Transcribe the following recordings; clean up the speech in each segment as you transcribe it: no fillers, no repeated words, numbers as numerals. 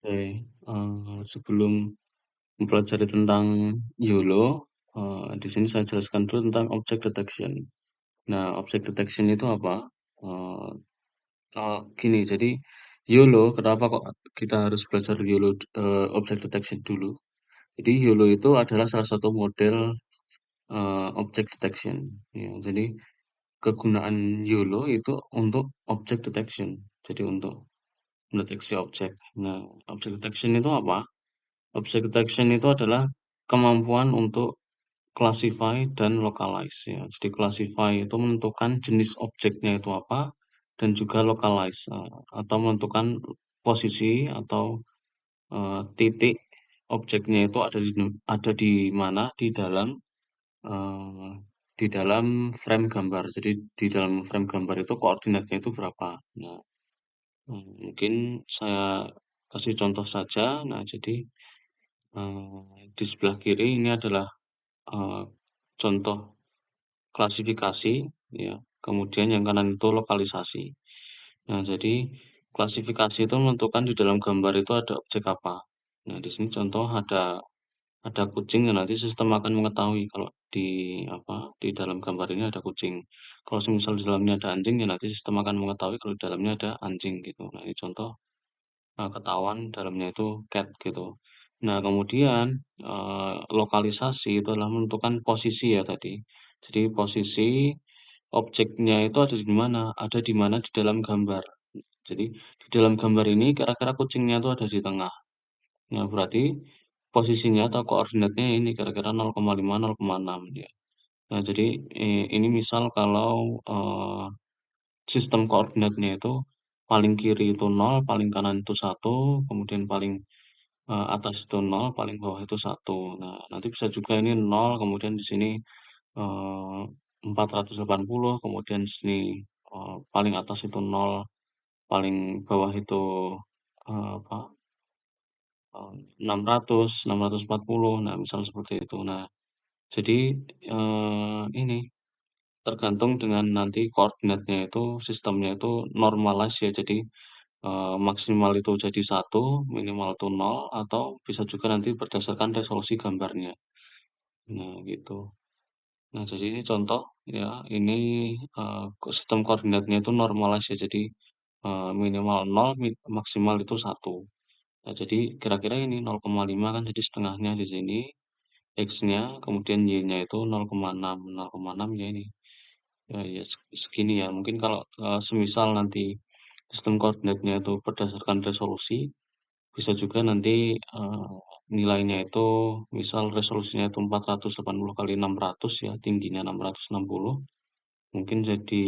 Oke, sebelum mempelajari tentang YOLO, di sini saya jelaskan dulu tentang object detection. Nah, object detection itu apa? Eee Gini, jadi YOLO, kenapa kok kita harus belajar YOLO, object detection dulu? Jadi YOLO itu adalah salah satu model, object detection, ya. Jadi kegunaan YOLO itu untuk object detection, jadi untuk mendeteksi objek. Nah, object detection itu apa? Object detection itu adalah kemampuan untuk classify dan localize ya. Jadi classify itu menentukan jenis objeknya itu apa dan juga localize atau menentukan posisi atau titik objeknya itu ada di mana eh, di dalam frame gambar. Jadi di dalam frame gambar itu koordinatnya itu berapa. Nah, mungkin saya kasih contoh saja. Nah, jadi di sebelah kiri ini adalah eh, contoh klasifikasi, ya. Kemudian yang kanan itu lokalisasi. Nah, jadi klasifikasi itu menentukan di dalam gambar itu ada objek apa. Nah, di sini contoh ada kucing, ya nanti sistem akan mengetahui kalau di dalam gambar ini ada kucing. Kalau misal di dalamnya ada anjing, ya nanti sistem akan mengetahui kalau di dalamnya ada anjing gitu. Nah, ini contoh ketahuan dalamnya itu cat gitu. Nah, kemudian lokalisasi itu adalah menentukan posisi ya tadi. Jadi posisi objeknya itu ada di mana? Ada di mana di dalam gambar. Jadi di dalam gambar ini kira-kira kucingnya itu ada di tengah. Nah, berarti posisinya atau koordinatnya ini kira-kira 0,5, 0,6 ya. Nah, jadi ini misal kalau sistem koordinatnya itu paling kiri itu 0, paling kanan itu 1, kemudian paling atas itu 0, paling bawah itu 1. Nah, nanti bisa juga ini 0, kemudian di sini eh, 480, kemudian di sini paling atas itu 0, paling bawah itu apa? 600, 640. Nah, misal seperti itu. Nah, jadi ini tergantung dengan nanti koordinatnya itu sistemnya itu normalize ya. Jadi maksimal itu jadi 1, minimal itu 0, atau bisa juga nanti berdasarkan resolusi gambarnya. Nah, gitu. Nah, jadi ini contoh ya, ini sistem koordinatnya itu normalize ya. Jadi minimal 0, maksimal itu 1. Nah, jadi kira-kira ini 0,5 kan jadi setengahnya di sini, X-nya, kemudian Y-nya itu 0,6. 0,6 ya ini. Ya, ya segini ya. Mungkin kalau semisal nanti sistem koordinatnya itu berdasarkan resolusi, bisa juga nanti nilainya itu misal resolusinya itu 480 kali 600 ya, tingginya 660, mungkin jadi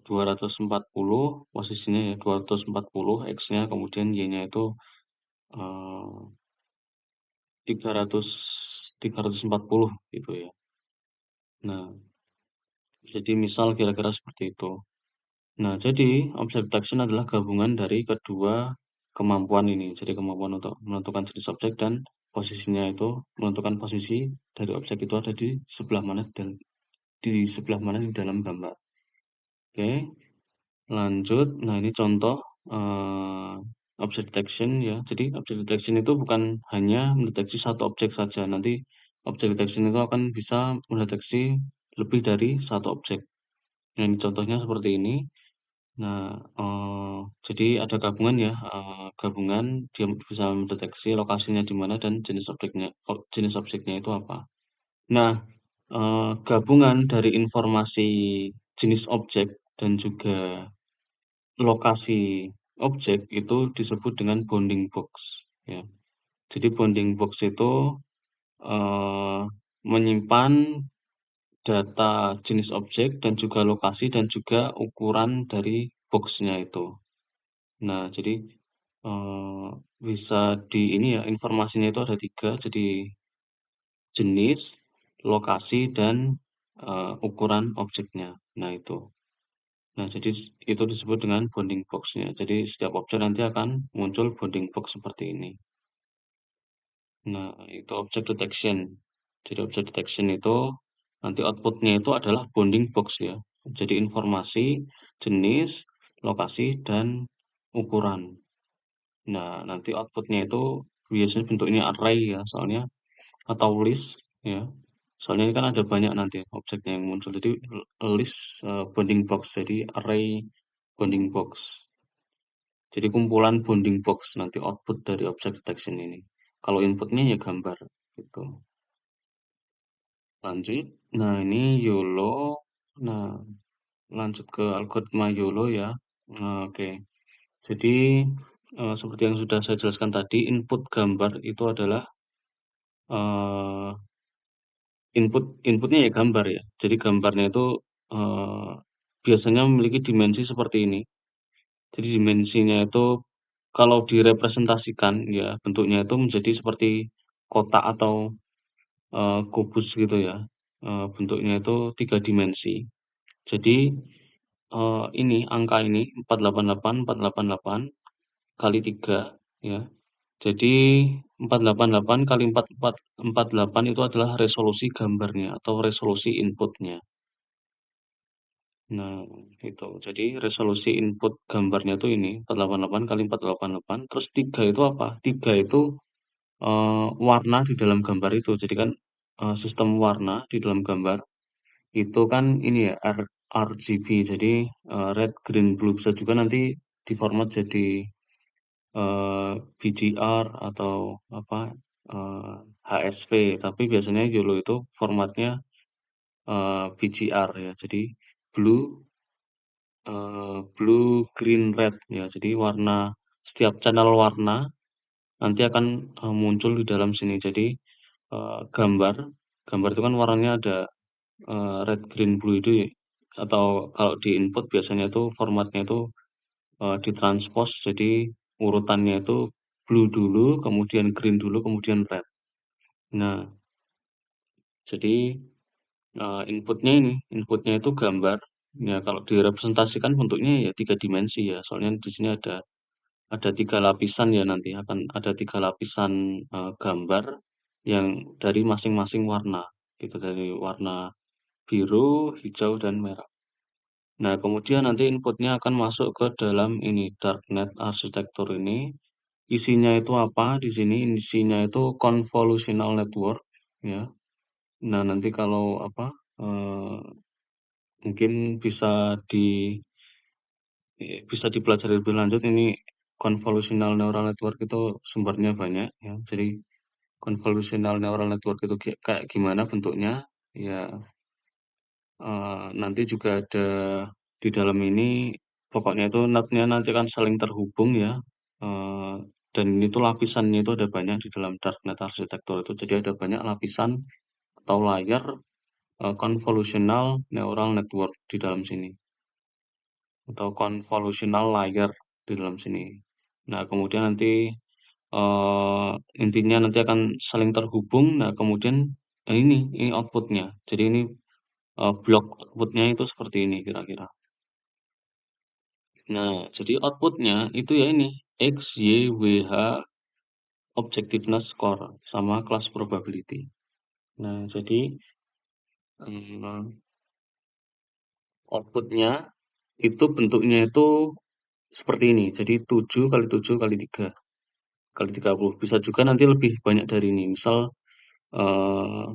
240, posisinya ya 240 X-nya, kemudian Y-nya itu eh, 300 340 gitu ya. Nah, jadi misal kira-kira seperti itu. Nah, jadi object detection adalah gabungan dari kedua kemampuan ini. Jadi kemampuan untuk menentukan jenis objek dan posisinya itu menentukan posisi dari objek itu ada di sebelah mana dan di sebelah mana di dalam gambar. Oke, lanjut. Nah, ini contoh eh, object detection ya. Jadi object detection itu bukan hanya mendeteksi satu objek saja. Nanti object detection itu akan bisa mendeteksi lebih dari satu objek. Nah, ini contohnya seperti ini. Nah, jadi ada gabungan ya, gabungan dia bisa mendeteksi lokasinya di mana dan jenis objeknya itu apa. Nah, gabungan dari informasi jenis objek dan juga lokasi objek itu disebut dengan bounding box ya. Jadi bounding box itu eh, menyimpan data jenis objek dan juga lokasi dan juga ukuran dari boxnya itu. Nah, jadi eh, bisa di ini ya, informasinya itu ada tiga, jadi jenis, lokasi, dan ukuran objeknya. Nah, itu. Nah, jadi itu disebut dengan bounding box-nya. Jadi setiap objek nanti akan muncul bounding box seperti ini. Nah, itu object detection. Jadi object detection itu nanti outputnya itu adalah bounding box ya. Jadi informasi, jenis, lokasi, dan ukuran. Nah, nanti outputnya itu biasanya bentuknya array ya, soalnya atau list ya. Soalnya ini kan ada banyak nanti objeknya yang muncul. Jadi list bounding box, jadi array bounding box. Jadi kumpulan bounding box nanti output dari object detection ini. Kalau inputnya ya gambar gitu. Lanjut. Nah, ini YOLO. Nah, lanjut ke algoritma YOLO ya. Nah, oke. Jadi seperti yang sudah saya jelaskan tadi, input gambar itu adalah eh, inputnya ya gambar ya. Jadi gambarnya itu eh, biasanya memiliki dimensi seperti ini. Jadi dimensinya itu kalau direpresentasikan ya bentuknya itu menjadi seperti kotak atau kubus gitu ya. Bentuknya itu tiga dimensi. Jadi ini angka ini 488 488 kali 3 ya. Jadi 488 kali 448 itu adalah resolusi gambarnya atau resolusi inputnya. Nah, itu. Jadi resolusi input gambarnya tuh ini 488 kali 488. Terus 3 itu apa? 3 itu warna di dalam gambar itu. Jadi kan sistem warna di dalam gambar itu kan ini ya RGB. Jadi red, green, blue bisa juga nanti diformat jadi BGR atau apa HSV. Tapi biasanya YOLO itu formatnya BGR ya. Jadi blue blue, green, red ya. Jadi warna setiap channel warna nanti akan muncul di dalam sini. Jadi gambar gambar itu kan warnanya ada red, green, blue itu ya. Atau kalau di input biasanya itu formatnya itu ditranspose jadi urutannya itu blue dulu, kemudian green dulu, kemudian red. Nah, jadi inputnya itu gambar. Ya, kalau direpresentasikan bentuknya ya tiga dimensi ya. Soalnya di sini ada tiga lapisan ya nanti akan ada tiga lapisan gambar yang dari masing-masing warna. Itu dari warna biru, hijau, dan merah. Nah, kemudian nanti inputnya akan masuk ke dalam ini darknet arsitektur ini. Isinya itu apa? Di sini isinya itu convolutional network ya. Nah, nanti kalau apa mungkin bisa dipelajari lebih lanjut ini convolutional neural network itu sumbernya banyak ya. Jadi convolutional neural network itu kayak gimana bentuknya? Ya, nanti juga ada di dalam ini pokoknya itu node-nya nanti akan saling terhubung ya. Eh, dan itu lapisannya itu ada banyak di dalam darknet arsitektur itu. Jadi ada banyak lapisan atau layer convolutional neural network di dalam sini atau convolutional layer di dalam sini. Nah, kemudian nanti intinya nanti akan saling terhubung. Nah, kemudian ini outputnya. Jadi ini blok outputnya itu seperti ini kira-kira. Nah, jadi outputnya itu ya ini X, Y, W, H, objectiveness score sama class probability. Nah, jadi outputnya itu bentuknya itu seperti ini. Jadi 7 kali 7 kali 3 kali 30. Bisa juga nanti lebih banyak dari ini. Misal eh,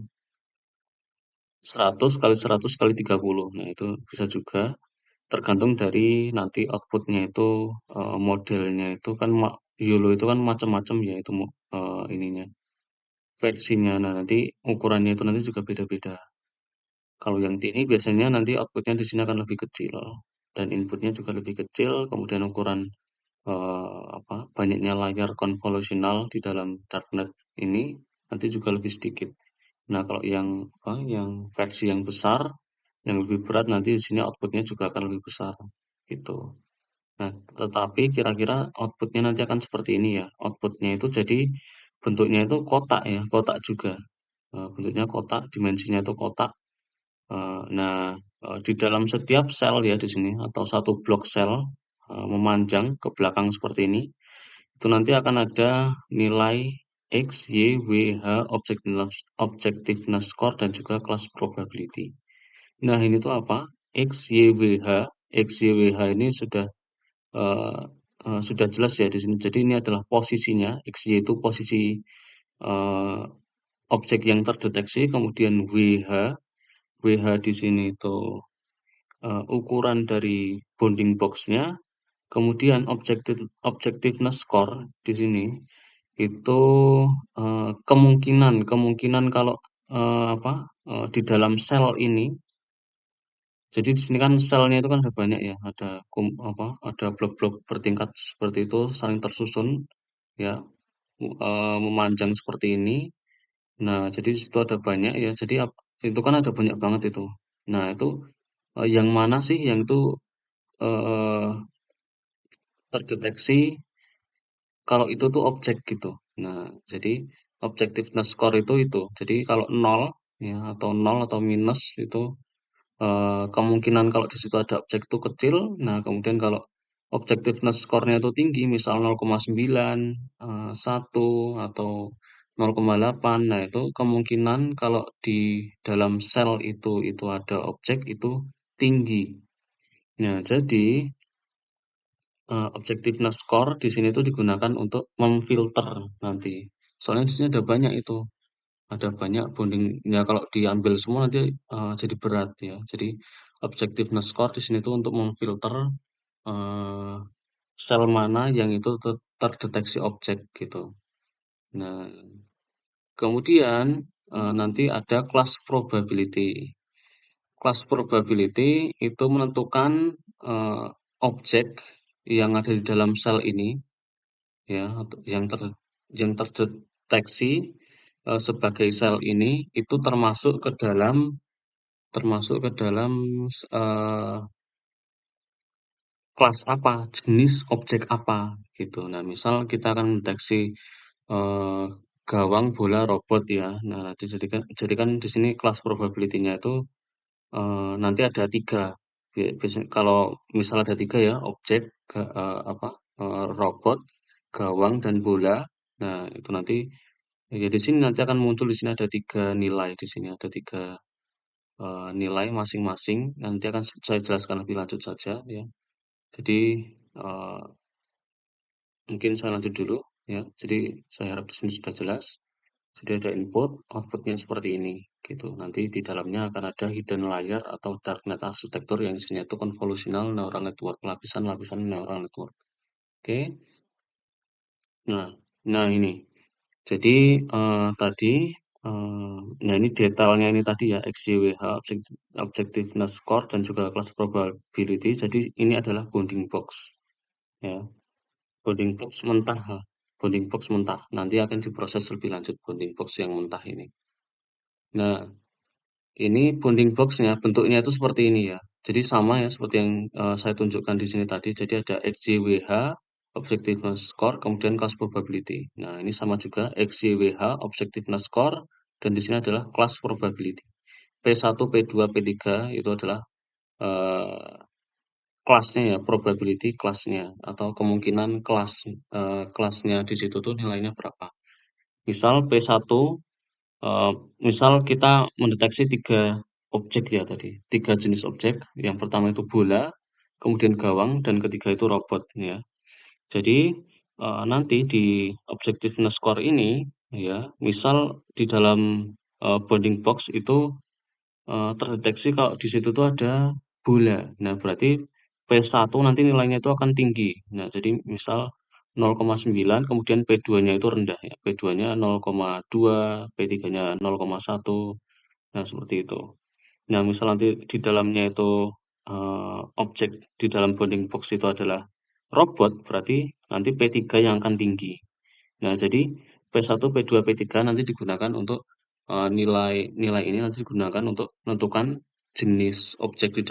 100 kali 100 kali 30. Nah, itu bisa juga tergantung dari nanti outputnya itu modelnya itu kan YOLO itu kan macam-macam ya itu ininya versinya. Nah, nanti ukurannya itu nanti juga beda-beda. Kalau yang ini biasanya nanti outputnya di sini akan lebih kecil dan inputnya juga lebih kecil. Kemudian ukuran banyaknya layar konvolusional di dalam darknet ini nanti juga lebih sedikit. Nah, kalau yang versi yang besar, yang lebih berat nanti di sini outputnya juga akan lebih besar gitu. Nah, tetapi kira-kira outputnya nanti akan seperti ini ya. Outputnya itu jadi bentuknya itu kotak ya, kotak juga. Bentuknya kotak, dimensinya itu kotak. Nah, di dalam setiap sel ya di sini atau satu blok sel memanjang ke belakang seperti ini, itu nanti akan ada nilai X, Y, W, H, objectiveness score dan juga class probability. Nah, ini tuh apa? X, Y, W, H. X, Y, W, H ini sudah eh, sudah jelas ya di sini. Jadi ini adalah posisinya, XY itu posisi eee, objek yang terdeteksi, kemudian WH di sini itu ukuran dari bounding box-nya, kemudian objectiveness score di sini itu kemungkinan kemungkinan kalau di dalam sel ini, jadi di sini kan selnya itu kan ada banyak ya, ada blok-blok bertingkat seperti itu saling tersusun ya, memanjang seperti ini. Nah, jadi di situ ada banyak ya, jadi itu kan ada banyak banget itu. Nah, itu yang mana sih yang itu eee, terdeteksi kalau itu tuh objek gitu. Nah, jadi objectiveness score itu. Jadi kalau nol ya, atau nol atau minus itu kemungkinan kalau di situ ada objek itu kecil. Nah, kemudian kalau objectiveness score-nya itu tinggi, misal 0,9, 1, atau 0,8. Nah, itu kemungkinan kalau di dalam sel itu ada objek itu tinggi. Nah, jadi objectiveness score di sini tuh digunakan untuk memfilter nanti. Soalnya di sini ada banyak itu, ada banyak bonding. Ya kalau diambil semua nanti jadi berat ya. Jadi objectiveness score di sini tuh untuk memfilter eh, sel mana yang itu terdeteksi objek gitu. Nah, kemudian nanti ada class probability. Class probability itu menentukan eh, objek yang ada di dalam sel ini ya, atau yang terdeteksi sebagai sel ini itu termasuk ke dalam eee, kelas apa, jenis objek apa, gitu. Nah, misal kita akan mendeteksi eee, gawang bola robot ya. Nah, jadi kan di sini kelas probability-nya itu nanti ada 3. Biasanya kalau misal ada 3 ya, objek, robot, gawang, dan bola. Nah, itu nanti ya di sini nanti akan muncul di sini ada 3 nilai, di sini ada 3 nilai masing-masing. Nanti akan saya jelaskan lebih lanjut saja ya. Jadi, eee, mungkin saya lanjut dulu ya. Jadi saya harap di sini sudah jelas. Jadi ada input, output-nya seperti ini, gitu. Nanti di dalamnya akan ada hidden layer atau darknet arsitektur yang isinya itu convolutional neural network, lapisan-lapisan neural network. Oke. Nah nah ini. Jadi, tadi, nah ini detailnya ini tadi ya, XYWH, objectiveness score, dan juga class probability. Jadi ini adalah bounding box, ya. Bounding box mentah, bounding box mentah. Nanti akan diproses lebih lanjut bounding box yang mentah ini. Nah, ini bounding box-nya bentuknya itu seperti ini ya. Jadi sama ya seperti yang saya tunjukkan di sini tadi. Jadi ada XYWH, objectiveness score, kemudian class probability. Nah, ini sama juga XYWH, objectiveness score, dan di sini adalah class probability. P1, P2, P3 itu adalah eh, kelasnya ya, probability kelasnya atau kemungkinan kelasnya di situ tuh nilainya berapa. Misal P1. Eee, misal kita mendeteksi 3 objek ya tadi, 3 jenis objek. Yang pertama itu bola, kemudian gawang, dan ketiga itu robot ya. Jadi, nanti di objectiveness score ini ya, misal di dalam bounding box itu terdeteksi kalau di situ tuh ada bola. Nah, berarti P1 nanti nilainya itu akan tinggi. Nah, jadi misal 0,9, kemudian P2-nya itu rendah ya. P2-nya 0,2, P3-nya 0,1. Nah, seperti itu. Nah, misal nanti di dalamnya itu objek di dalam bounding box itu adalah robot, berarti nanti P3 yang akan tinggi. Nah, jadi P1, P2, P3 nanti digunakan untuk nilai ini nanti digunakan untuk menentukan jenis objek di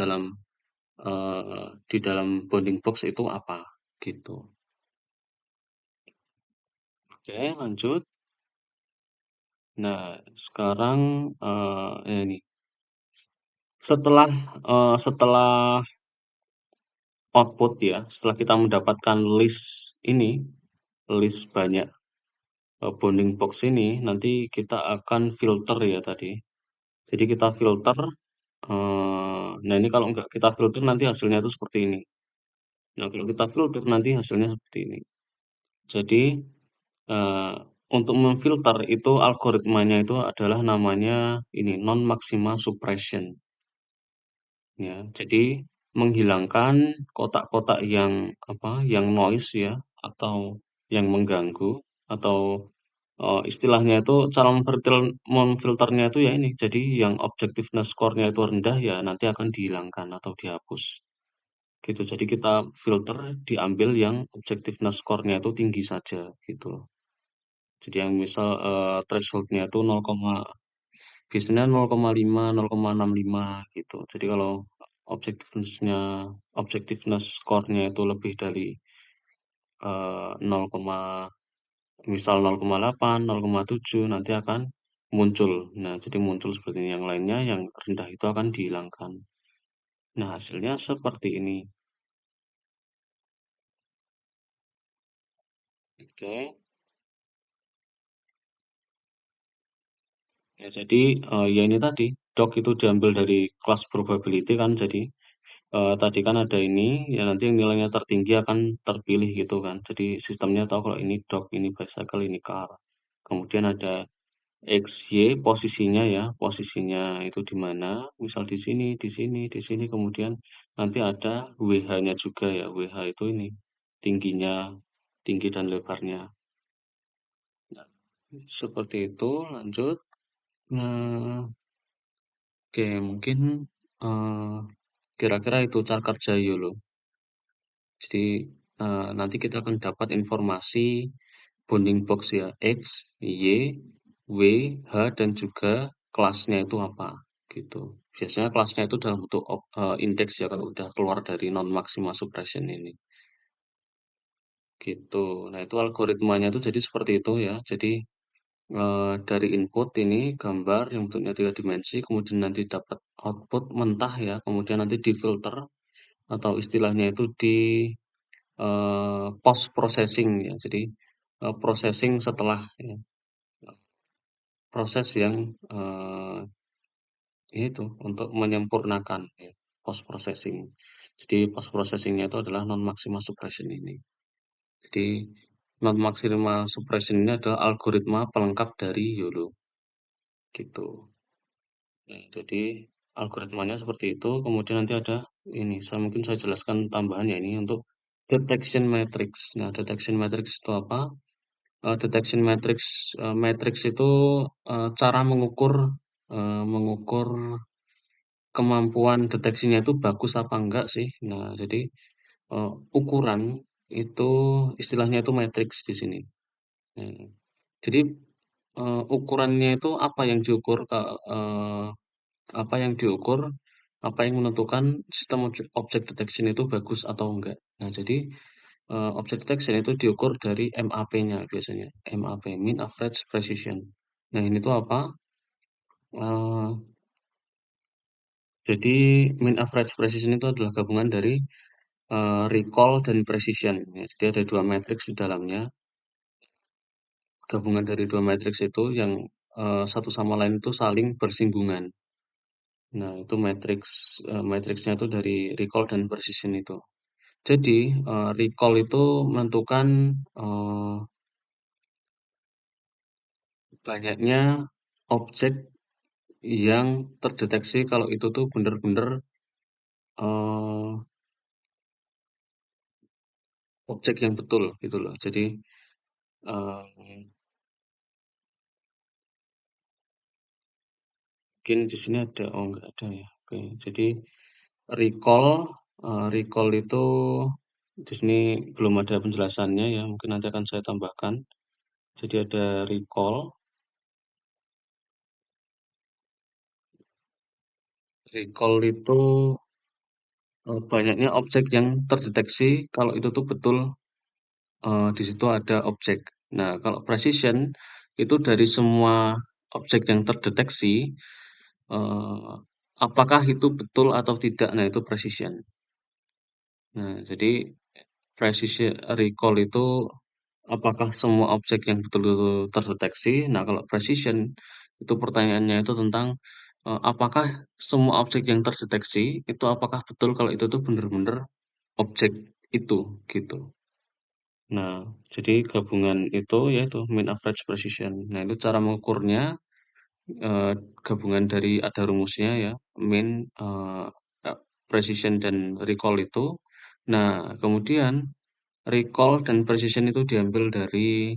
dalam bounding box itu apa gitu. Oke, lanjut. Nah, sekarang ini setelah output ya, setelah kita mendapatkan list banyak bounding box ini, nanti kita akan filter ya tadi. Jadi kita filter. Nah ini kalau nggak kita filter nanti hasilnya itu seperti ini. Nah, kalau kita filter nanti hasilnya seperti ini. Jadi, eee, untuk memfilter itu algoritmanya itu adalah namanya ini, non-maximal suppression, ya. Jadi, menghilangkan kotak-kotak yang, apa, yang noise ya, atau yang mengganggu, atau, istilahnya itu cara memfilternya itu ya ini, jadi yang objectiveness score-nya itu rendah ya nanti akan dihilangkan atau dihapus, gitu. Jadi kita filter diambil yang objectiveness score-nya itu tinggi saja, gitu. Jadi yang misal, threshold-nya itu biasanya 0,5, 0,65 gitu. Jadi kalau objectiveness-nya objectiveness score-nya itu lebih dari, 0, misal 0,8, 0,7 nanti akan muncul. Nah, jadi muncul seperti ini, yang lainnya yang rendah itu akan dihilangkan. Nah, hasilnya seperti ini. Oke. Ya jadi, ya ini tadi, doc itu diambil dari kelas probability kan, jadi, tadi kan ada ini, ya nanti yang nilainya tertinggi akan terpilih gitu kan. Jadi sistemnya tahu kalau ini doc, ini bicycle, ini car. Kemudian ada X, Y, posisinya ya, posisinya itu di mana, misal di sini, di sini, di sini, kemudian nanti ada WH-nya juga ya, WH itu ini, tingginya, tinggi dan lebarnya. Nah, seperti itu, lanjut. Nah, oke, mungkin, eee, kira-kira itu cara kerja YOLO. Jadi, nanti kita akan dapat informasi bounding box ya, X, Y, W, H, dan juga kelasnya itu apa, gitu. Biasanya kelasnya itu dalam bentuk indeks ya kalau udah keluar dari non-maximal suppression ini, gitu. Nah, itu algoritmanya itu jadi seperti itu ya. Jadi, dari input ini gambar yang bentuknya 3 dimensi, kemudian nanti dapat output mentah ya, kemudian nanti difilter atau istilahnya itu di, post processing ya. Jadi, processing setelah ya, proses yang, itu untuk menyempurnakan ya, post processing. Jadi post processing-nya itu adalah non maximal suppression ini. Jadi non maximal suppression ini adalah algoritma pelengkap dari YOLO gitu. Nah, jadi algoritmanya seperti itu, kemudian nanti ada ini, mungkin saya jelaskan tambahan ya ini untuk detection matrix. Nah, detection matrix itu apa? Detection matrix, matrix itu, cara mengukur kemampuan deteksinya itu bagus apa enggak sih. Nah, jadi, ukuran itu istilahnya itu matrix di sini. Nah, jadi, ukurannya itu apa yang diukur, apa yang menentukan sistem object detection itu bagus atau enggak. Nah, jadi, object detection itu diukur dari MAP-nya biasanya, MAP, mean average precision. Nah, ini tuh apa, eee, jadi mean average precision itu adalah gabungan dari, recall dan precision ya. Jadi ada 2 matriks di dalamnya, gabungan dari 2 matriks itu yang, satu sama lain itu saling bersinggungan. Nah, itu matriksnya itu dari recall dan precision itu. Jadi, recall itu menentukan, eee, banyaknya objek yang terdeteksi kalau itu tuh bener-bener, eee, objek yang betul gitu loh. Jadi, eee, mungkin di sini ada, oh nggak ada ya, oke. Jadi recall, recall itu di sini belum ada penjelasannya ya, mungkin nanti akan saya tambahkan. Jadi ada recall, recall itu, banyaknya objek yang terdeteksi kalau itu tuh betul, di situ ada objek. Nah, kalau precision itu dari semua objek yang terdeteksi, eee, apakah itu betul atau tidak, nah itu precision. Nah, jadi precision recall itu apakah semua objek yang betul-betul terdeteksi? Nah, kalau precision itu pertanyaannya itu tentang, apakah semua objek yang terdeteksi itu apakah betul kalau itu tuh bener-bener objek itu, gitu. Nah, jadi gabungan itu yaitu mean average precision. Nah, itu cara mengukurnya eee, gabungan dari ada rumusnya ya, mean, eee, precision dan recall itu. Nah, kemudian recall dan precision itu diambil dari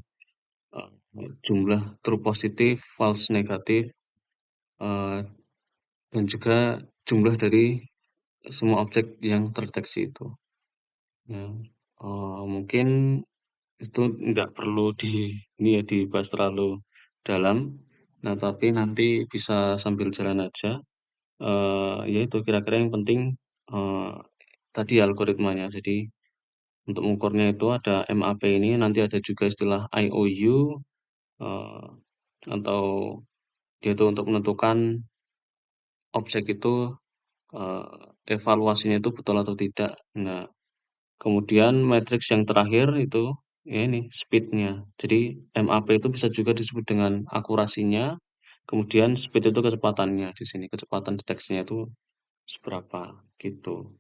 jumlah true positif, false negatif, eee, dan juga jumlah dari semua objek yang terdeteksi itu. Ya, mungkin itu nggak perlu ini ya, dibahas terlalu dalam. Nah, tapi nanti bisa sambil jalan aja. Ya itu kira-kira yang penting, eee, tadi algoritmanya. Jadi untuk mengukurnya itu ada MAP ini, nanti ada juga istilah IOU, eee, atau yaitu untuk menentukan objek itu, evaluasinya itu betul atau tidak. Nah, kemudian matriks yang terakhir itu, ya ini speed-nya. Jadi MAP itu bisa juga disebut dengan akurasinya, kemudian speed itu kecepatannya di sini, kecepatan deteksinya itu seberapa, gitu.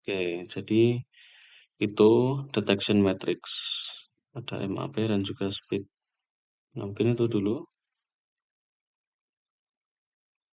Oke, jadi itu detection matrix. Ada MAP dan juga speed. Nah, mungkin itu dulu.